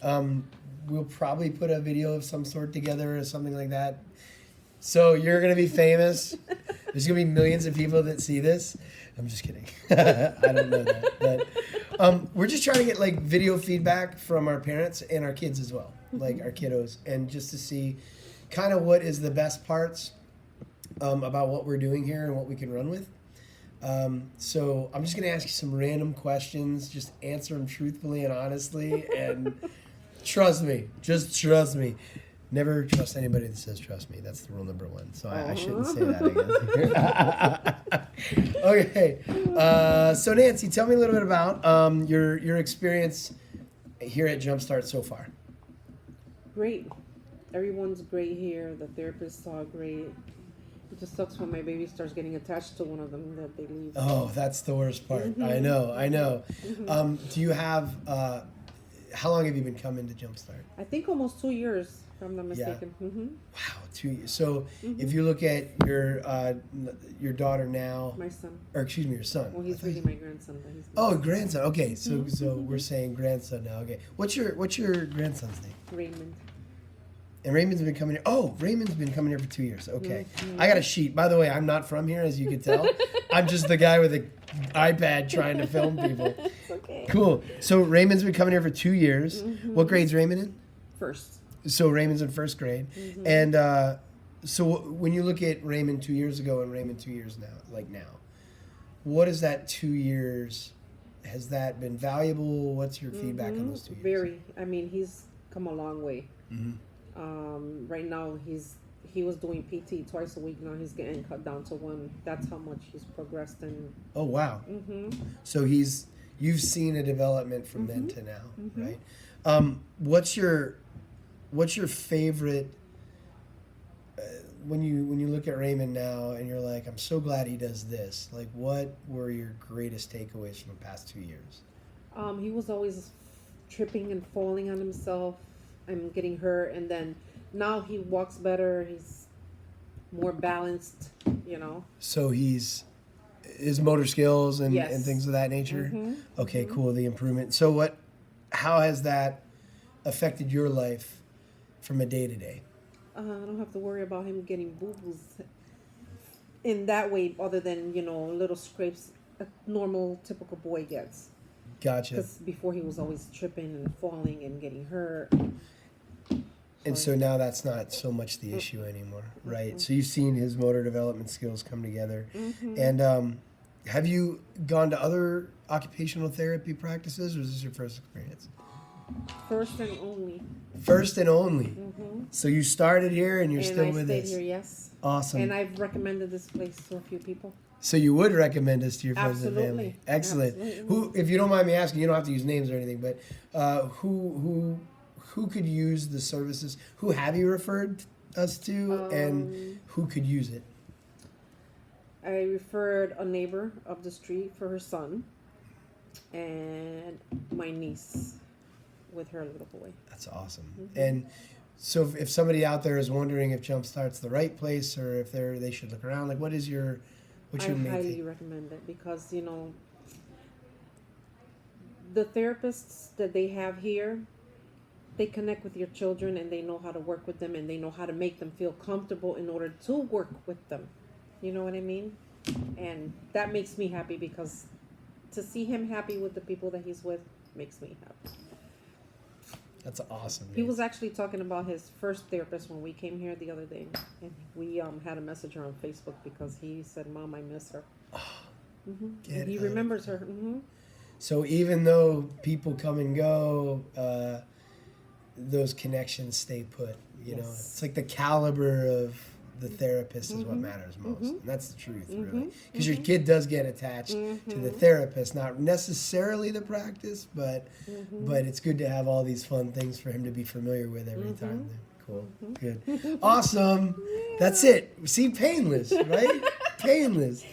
We'll probably put a video of some sort together or something like that. So you're going to be famous. There's going to be millions of people that see this. I'm just kidding. I don't know that. But we're just trying to get like video feedback from our parents and our kids as well, like our kiddos, and just to see kind of what is the best parts about what we're doing here and what we can run with. So I'm just going to ask you some random questions. Just answer them truthfully and honestly. And trust me. Just trust me. Never trust anybody that says trust me. That's the rule number one. So I shouldn't say that again. Okay. So Nancy, tell me a little bit about your experience here at Jumpstart so far. Great. Everyone's great here. The therapists are great. It just sucks when my baby starts getting attached to one of them that they leave. Oh, that's the worst part. Mm-hmm. I know. Mm-hmm. Do you have, how long have you been coming to Jumpstart? I think almost 2 years, if I'm not mistaken. Yeah. Mm-hmm. Wow, 2 years. So if you look at your daughter now. My son. Or excuse me, your son. Well, he's really my grandson. But he's grandson. Okay, so we're saying grandson now. Okay. What's your grandson's name? Raymond. And Raymond's been coming here. Oh, Raymond's been coming here for 2 years. Okay. Mm-hmm. I got a sheet. By the way, I'm not from here, as you can tell. I'm just the guy with an iPad trying to film people. It's okay. Cool. So Raymond's been coming here for 2 years. Mm-hmm. What grade's Raymond in? First. So Raymond's in first grade. Mm-hmm. And so when you look at Raymond 2 years ago and Raymond 2 years now, what is that 2 years? Has that been valuable? What's your feedback on those 2 years? Very. I mean, he's come a long way. Mm-hmm. Right now he was doing PT twice a week. Now he's getting cut down to one. That's how much he's progressed. And oh wow! Mm-hmm. So you've seen a development from then to now, Mm-hmm. right? What's your favorite when you look at Raymond now and you're like, I'm so glad he does this. Like, what were your greatest takeaways from the past 2 years? He was always tripping and falling on himself and getting hurt, and then now he walks better. He's more balanced, So his motor skills and things of that nature. Mm-hmm. Okay, cool. The improvement. So how has that affected your life from a day to day? I don't have to worry about him getting boo-boos in that way, other than little scrapes a normal typical boy gets. Gotcha. Because before he was always tripping and falling and getting hurt. And so now that's not so much the issue anymore, right? So you've seen his motor development skills come together. Mm-hmm. And have you gone to other occupational therapy practices, or is this your first experience? First and only. First and only. Mm-hmm. So you started here and you're still with us. I stayed here, yes. Awesome. And I've recommended this place to a few people. So you would recommend us to your friends and Absolutely. family? Excellent. Absolutely. Who, if you don't mind me asking, you don't have to use names or anything, but who could use the services? Who have you referred us to, and who could use it? I referred a neighbor up the street for her son, and my niece with her little boy. That's awesome. Mm-hmm. And so if somebody out there is wondering if Jumpstart's the right place or if they should look around, like what's your main highly thing? recommend it because, the therapists that they have here, they connect with your children and they know how to work with them and they know how to make them feel comfortable in order to work with them. You know what I mean? And that makes me happy because to see him happy with the people that he's with makes me happy. That's awesome. He was actually talking about his first therapist when we came here the other day, and we had a message her on Facebook because he said, "Mom, I miss her." And he remembers her. Mm-hmm. So even though people come and go, those connections stay put. You know, it's like the caliber of the therapist is what matters most, and that's the truth, really. Because your kid does get attached to the therapist, not necessarily the practice, but it's good to have all these fun things for him to be familiar with every time. Cool, good, awesome. That's it. See, painless, right? Painless.